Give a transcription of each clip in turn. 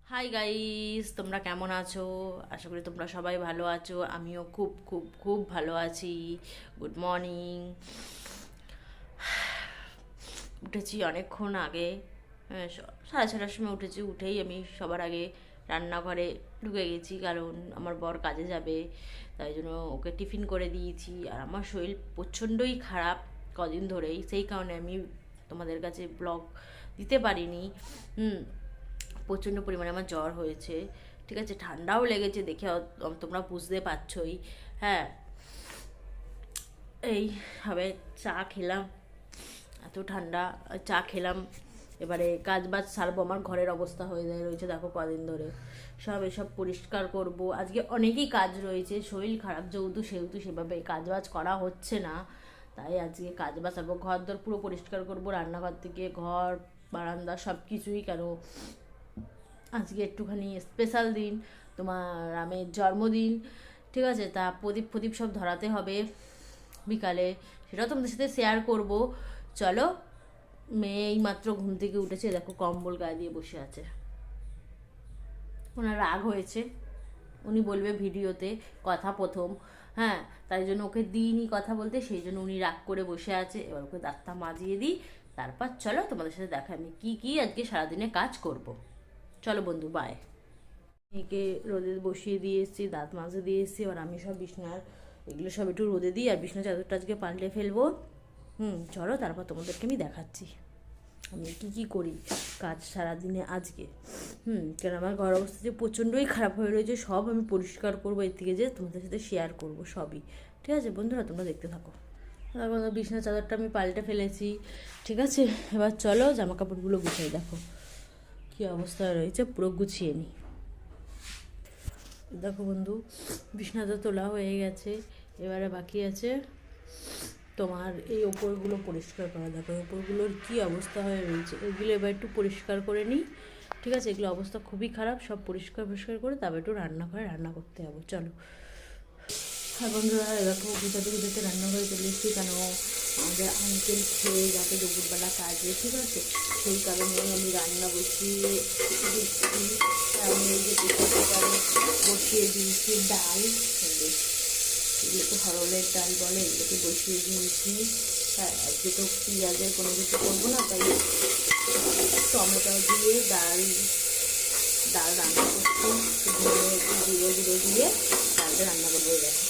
Hi guys, তোমরা কেমন আছো? আশা করি তোমরা সবাই ভালো আছো। আমিও খুব খুব খুব ভালো আছি। Good morning. উঠেছি অনেকক্ষণ আগে, 6:30টার সময় উঠেছি। উঠেই আমি সবার আগে রান্নাঘরে ঢুকে গেছি, কারণ আমার বর কাজে যাবে, তাই জন্য ওকে টিফিন করে দিয়েছি। আর আমার শরীর প্রচণ্ডই খারাপ কদিন ধরেই, সেই কারণে আমি তোমাদের কাছে ব্লগ দিতে পারিনি। প্রচণ্ড পরিমাণে আমার জ্বর হয়েছে, ঠিক আছে, ঠান্ডাও লেগেছে, দেখে তোমরা বুঝতে পারছোই। হ্যাঁ, এইভাবে চা খেলাম, এত ঠান্ডা, চা খেলাম। এবারে কাজ বাজ সারবো। আমার ঘরের অবস্থা হয়ে যায় রয়েছে, দেখো কদিন ধরে সব এসব পরিষ্কার করব। আজকে অনেকই কাজ রয়েছে, শরীর খারাপ যেহেতু সেহেতু সেভাবে কাজ বাজ করা হচ্ছে না, তাই আজকে কাজ বাজ সারবো। ঘর দর পুরো পরিষ্কার করব, রান্নাঘর থেকে ঘর বারান্দা সব কিছুই, কেন আজকে একটুখানি স্পেশাল দিন, তোমার রামের জন্মদিন, ঠিক আছে। তা প্রদীপ প্রদীপ সব ধরাতে হবে বিকালে, সেটাও তোমাদের সাথে শেয়ার করব। চলো। মেয়ে এই মাত্র ঘুম থেকে উঠেছে, দেখো কম্বল গায়ে দিয়ে বসে আছে। ওনার রাগ হয়েছে, উনি বলবে ভিডিওতে কথা প্রথম, হ্যাঁ, তাই জন্য ওকে দিইনি কথা বলতে, সেই জন্য উনি রাগ করে বসে আছে। এবার ওকে দাঁতটা মাজিয়ে দিই, তারপর চলো তোমাদের সাথে দেখা আমি কী কী আজকে সারাদিনে কাজ করব। চলো বন্ধু, বাই। মেয়েকে রোদে বসিয়ে দিয়ে এসেছি, দাঁত মাজে দিয়ে এসেছি। এবার আমি সব বিছনার এগুলো সব একটু রোদে দিই, আর বিছনার চাদরটা আজকে পাল্টে ফেলবো। চলো, তারপর তোমাদেরকে আমি দেখাচ্ছি আমি কী কী করি কাজ সারাদিনে আজকে। কেন আমার ঘর অবস্থা যে প্রচণ্ডই খারাপ হয়ে রয়েছে, সব আমি পরিষ্কার করবো, এর থেকে যে তোমাদের সাথে শেয়ার করবো সবই, ঠিক আছে বন্ধুরা, তোমরা দেখতে থাকো। তারপর বিছনার চাদরটা আমি পাল্টে ফেলেছি, ঠিক আছে। এবার চলো জামা কাপড়গুলো গুছিয়ে দেখো কী অবস্থায় রয়েছে, পুরো গুছিয়ে নিই। দেখো বন্ধু, বিছনাটা তোলা হয়ে গেছে, এবারে বাকি আছে তোমার এই ওপরগুলো পরিষ্কার করা। দেখো ওপরগুলোর কী অবস্থা হয়ে রয়েছে, এগুলো এবার একটু পরিষ্কার করে নিই, ঠিক আছে। এগুলো অবস্থা খুবই খারাপ, সব পরিষ্কার করে তারপর একটু রান্নাঘরে রান্না করতে হবে। চলো। হ্যাঁ বন্ধুরা, এরকম গুছাতে গুছাতে রান্নাঘরে চলে এসেছি, কেন আমাদের আঙ্কেল খেয়ে যাতে দুপুরবেলা কাজে, ঠিক আছে, সেই কারণে আমি রান্না বসিয়ে দিচ্ছি। আমি এই যে বসিয়ে দিয়েছি ডাল, এগুলোকে হরলের ডাল বলে, এগুলোকে বসিয়ে দিয়েছি। হ্যাঁ, আজকে তো পেঁয়াজের কোনো কিছু করবো না, তাই টমেটো দিয়ে ডাল ডাল রান্না করছি। ধরে একটু গুঁড়ো গুঁড়ো দিয়ে ডালটা রান্না করবো। দেখো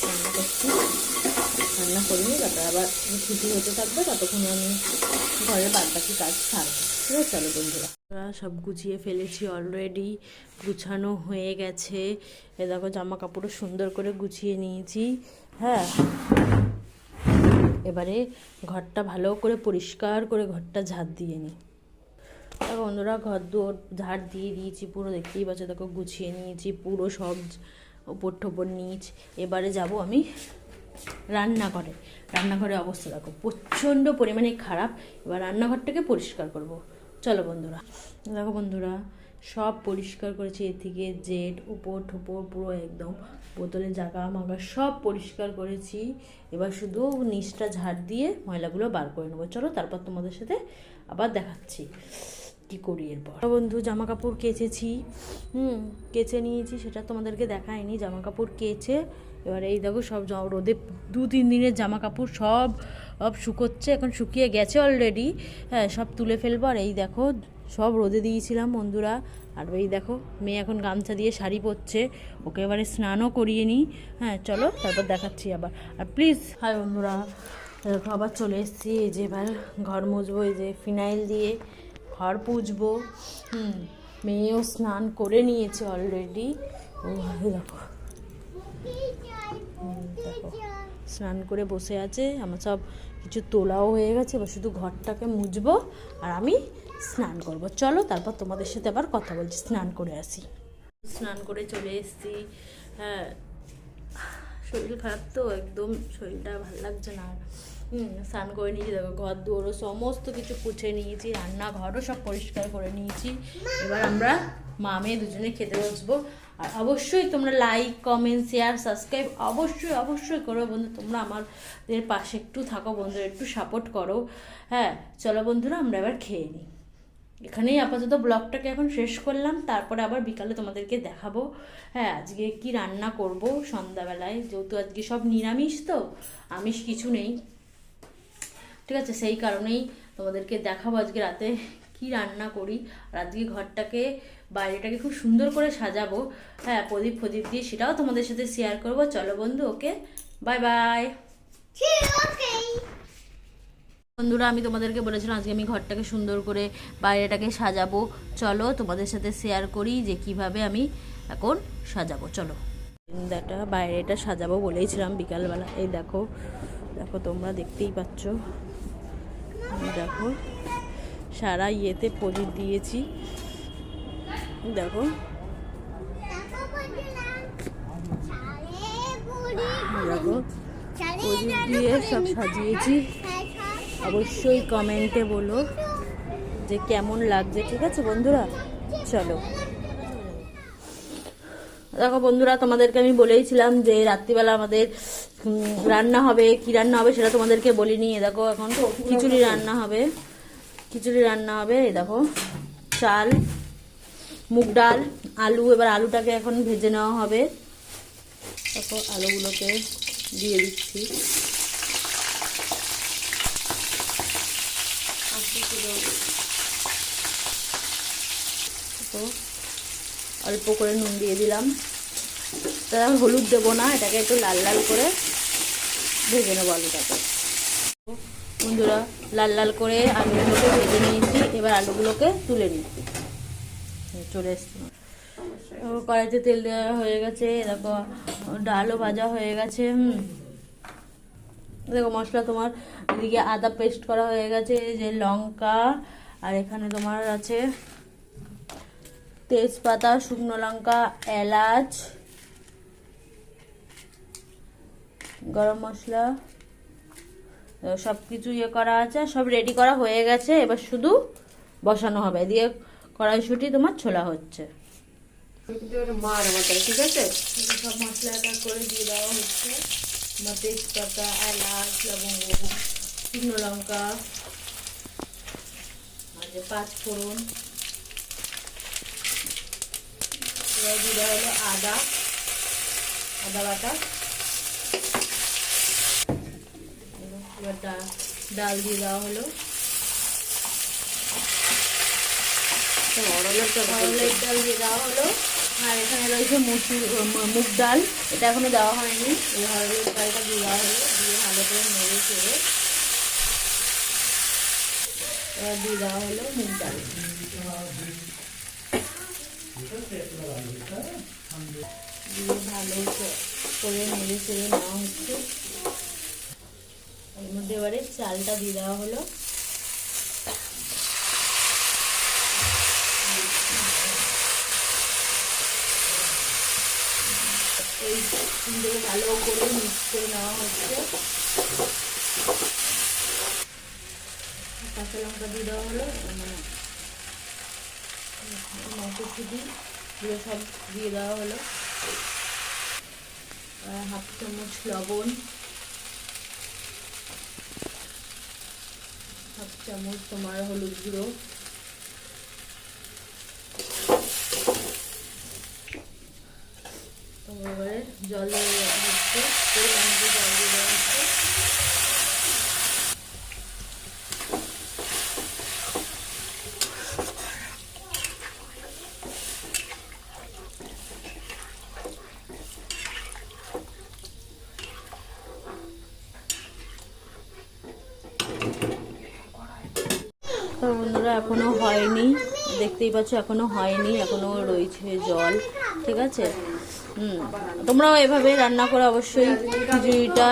রান্না করছি, রান্না করিনি, তারপরে আবার ছুটি হতে থাকবে, ততক্ষণ আমি ঘরের বাদ বাকি কাজ ছাড়বো, ঠিক আছে। চলো বন্ধুরা, সব গুছিয়ে ফেলেছি অলরেডি, গুছানো হয়ে গেছে। এ দেখো জামা কাপড়ও সুন্দর করে গুছিয়ে নিয়েছি। হ্যাঁ, এবারে ঘরটা ভালো করে পরিষ্কার করে ঘরটা ঝাড় দিয়ে নিই। দেখো বন্ধুরা, ঘর দুয়ার ঝাড় দিয়ে দিয়েছি পুরো, দেখতেই পাচ্ছ, দেখো গুছিয়ে নিয়েছি পুরো সব ওপর ঠোপর নিচ। এবারে যাব আমি রান্নাঘরে। রান্নাঘরের অবস্থা দেখো প্রচণ্ড পরিমাণে খারাপ, এবার রান্নাঘরটাকে পরিষ্কার করব। চলো বন্ধুরা। দেখো বন্ধুরা, সব পরিষ্কার করেছি, এ থেকে জেড উপর ঠোপর পুরো একদম বোতলে জাগা মাগা সব পরিষ্কার করেছি। এবার শুধু নিচটা ঝাড় দিয়ে ময়লাগুলো বার করে নেবো। চলো, তারপর তোমাদের সাথে আবার দেখাচ্ছি কী করি এরপর। বন্ধু, জামা কাপড় কেচেছি, কেচে নিয়েছি, সেটা তোমাদেরকে দেখায়নি। জামা কাপড় কেচে এবার এই দেখো সব রোদে 2-3 দিনের জামা কাপড় সব শুকোচ্ছে, এখন শুকিয়ে গেছে অলরেডি। হ্যাঁ, সব তুলে ফেলবো। আর এই দেখো সব রোদে দিয়েছিলাম বন্ধুরা। আর এই দেখো মেয়ে এখন গামছা দিয়ে শাড়ি পরছে, ওকে এবারে স্নানও করিয়ে নিই। হ্যাঁ চলো, তারপর দেখাচ্ছি আবার। আর প্লিজ, হাই বন্ধুরা, দেখো আবার চলে এসেছি। এই যে এবার ঘর মুছবো, এই যে ফিনাইল দিয়ে ঘর পুছবো। মেয়েও স্নান করে নিয়েছে অলরেডি। ও দেখো, দেখো স্নান করে বসে আছে। আমার সব কিছু তোলাও হয়ে গেছে, এবার শুধু ঘরটাকে মুছবো আর আমি স্নান করব। চলো, তারপর তোমাদের সাথে আবার কথা বলছি, স্নান করে আসি। স্নান করে চলে এসেছি। হ্যাঁ, শরীর খারাপ তো, একদম শরীরটা ভালো লাগছে না। স্নান করে নিয়েছি, দেখো ঘর দুয়ারও সমস্ত কিছু পুছে নিয়েছি, রান্নাঘরও সব পরিষ্কার করে নিয়েছি। এবার আমরা মা মেয়ে দুজনে খেতে বসবো। আর অবশ্যই তোমরা লাইক কমেন্ট শেয়ার সাবস্ক্রাইব অবশ্যই অবশ্যই করো বন্ধু। তোমরা আমাদের পাশে একটু থাকো বন্ধুরা, একটু সাপোর্ট করো। হ্যাঁ চলো বন্ধুরা, আমরা এবার খেয়ে নিই। এখানেই আপাতত ব্লগটাকে এখন শেষ করলাম, তারপরে আবার বিকালে তোমাদেরকে দেখাবো। হ্যাঁ, আজকে কি রান্না করব সন্ধ্যাবেলায়, যেহেতু আজকে সব নিরামিষ, তো আমিষ কিছু নেই, ঠিক আছে, সেই কারণেই তোমাদেরকে দেখাবো আজকে রাতে কি রান্না করি। আর আজকে ঘরটাকে, বাইরেটাকে খুব সুন্দর করে সাজাবো, হ্যাঁ, প্রদীপ ফদীপ দিয়ে, সেটাও তোমাদের সাথে শেয়ার করব। চলো বন্ধু, ওকে, বাই বাই। বন্ধুরা, আমি তোমাদেরকে বলেছিলাম আজকে আমি ঘরটাকে সুন্দর করে বাইরেটাকে সাজাবো। চলো তোমাদের সাথে শেয়ার করি যে কিভাবে আমি এখন সাজাবো। চলো, বাইরেটা সাজাবো বলেইছিলাম বিকালবেলা। এই দেখো, দেখো তোমরা দেখতেই পাচ্ছ, দেখো সারা ইয়েতে প্রদীপ দিয়েছি, দেখো দেখো প্রদীপ দিয়ে সব সাজিয়েছি। অবশ্যই কমেন্টে বলো যে কেমন লাগছে, ঠিক আছে বন্ধুরা। চলো, দেখো বন্ধুরা, তোমাদেরকে আমি বলেইছিলাম যে রাত্রিবেলা আমাদের রান্না হবে, কি রান্না হবে সেটা তোমাদেরকে বলিনি। দেখো এখন খিচুড়ি রান্না হবে, খিচুড়ি রান্না হবে। এই দেখো চাল, মুগ ডাল, আলু, এবার আলুটাকে এখন ভেজে নেওয়া হবে। দেখো আলুগুলোকে দিয়ে দিচ্ছি, অল্প করে নুন দিয়ে দিলাম। তার হলুদ দেবো না, এটাকে একটু লাল লাল করে ভেজে নেবো আলুটাকে। বন্ধুরা, লাল লাল করে আলুগুলোকে ভেজে নিয়েছি, এবার আলুগুলোকে তুলে নিচ্ছি। চলে এসছি, কড়াইতে তেল দেওয়া হয়ে গেছে, দেখো ডালও ভাজা হয়ে গেছে। দেখো মশলা তোমার এদিকে আদা পেস্ট করা হয়ে গেছে, যে লঙ্কা, আর এখানে তোমার আছে তেজপাতা, শুকনো লঙ্কা, এলাচ, গরম মশলা, সব কিছু ইয়ে করা আছে, সব রেডি করা হয়ে গেছে। এবার শুধু বসানো হবে, দিয়ে কড়াইশুঁটি তোমার ছোলা হচ্ছে। ঠিক আছে, সব মশলা এক করে দিয়ে দেওয়া হচ্ছে। তেজপাতা, এলাচ, লবঙ্গ, শুকনো লঙ্কা, আর যে পাঁচ ফোড়ন, এবার দিয়ে দেওয়া হলো আদা বাটা। এবার ডাল দিয়ে দেওয়া হলো, হরলের ডাল দিয়ে দেওয়া হলো। আর এখানে রয়েছে মুগ ডাল, এটা এখনো দেওয়া হয়নি। এই হরলের ডালটা দিয়ে দেওয়া হলো, দিয়ে ভালো করে নেড়ে চেড়ে এবার দিয়ে দেওয়া হলো মুগ ডাল, দিয়ে ভালো করে নেড়ে চেড়ে নেওয়া হচ্ছে। এর মধ্যে এবারে চালটা দিয়ে দেওয়া হলো, এই সুন্দর ভালো করে মিক্স করে নেওয়া হচ্ছে। কাঁচা লঙ্কা দিয়ে দেওয়া হলো, মটরশুঁটি দিয়ে সব দিয়ে দেওয়া হলো, হাফ চামচ লবণ, হাফ চামচ তোমার হলুদ গুঁড়ো, এবারে জল দেওয়া হচ্ছে, পরিমাণ মতো জল দিয়ে দেওয়া হচ্ছে। তো বন্ধুরা, এখনো হয়নি, দেখতেই পাচ্ছ এখনো হয়নি, এখনো রয়েছে জল, ঠিক আছে। তোমরাও এভাবে রান্না করে অবশ্যই খিচুড়িটা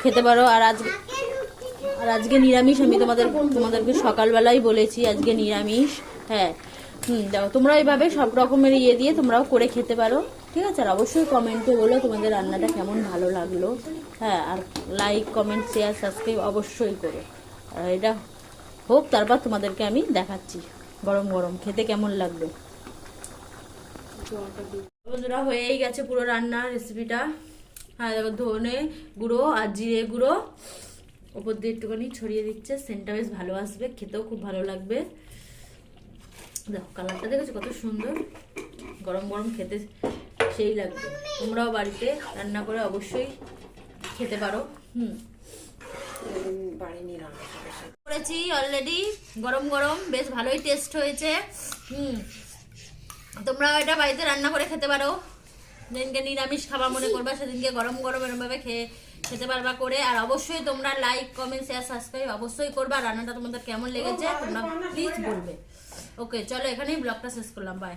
খেতে পারো। আর আজকে নিরামিষ, আমি তোমাদেরকে সকালবেলাই বলেছি আজকে নিরামিষ। হ্যাঁ, দেখো তোমরা এইভাবে সব রকমের ইয়ে দিয়ে তোমরাও করে খেতে পারো, ঠিক আছে। আর অবশ্যই কমেন্টে বলো তোমাদের রান্নাটা কেমন ভালো লাগলো। হ্যাঁ, আর লাইক, কমেন্ট, শেয়ার, সাবস্ক্রাইব অবশ্যই করো। আর এটা হোক, তারপর তোমাদেরকে আমি দেখাচ্ছি গরম গরম খেতে কেমন লাগবে। বন্ধুরা, হয়েই গেছে পুরো রান্নার রেসিপিটা। হ্যাঁ, দেখো ধনে গুঁড়ো আর জিরে গুঁড়ো ওপর দিয়ে একটুখানি ছড়িয়ে দিচ্ছে, সেন্টটা বেশ ভালো আসবে, খেতেও খুব ভালো লাগবে। দেখো কালারটা দেখেছো কত সুন্দর, গরম গরম খেতে সেই লাগবে। তোমরাও বাড়িতে রান্না করে অবশ্যই খেতে পারো। করেছি অলরেডি, গরম গরম বেশ ভালোই টেস্ট হয়েছে। তোমরাও এটা বাড়িতে রান্না করে খেতে পারো। যেদিনকে নিরামিষ খাবার মনে করবা সেদিনকে গরম গরম এরমভাবে খেতে পারবা করে। আর অবশ্যই তোমরা লাইক কমেন্ট শেয়ার সাবস্ক্রাইব অবশ্যই করবা। রান্নাটা তোমাদের কেমন লেগেছে তোমরা প্লিজ বলবে। ওকে চলো এখানেই ব্লগটা শেষ করলাম, বাই।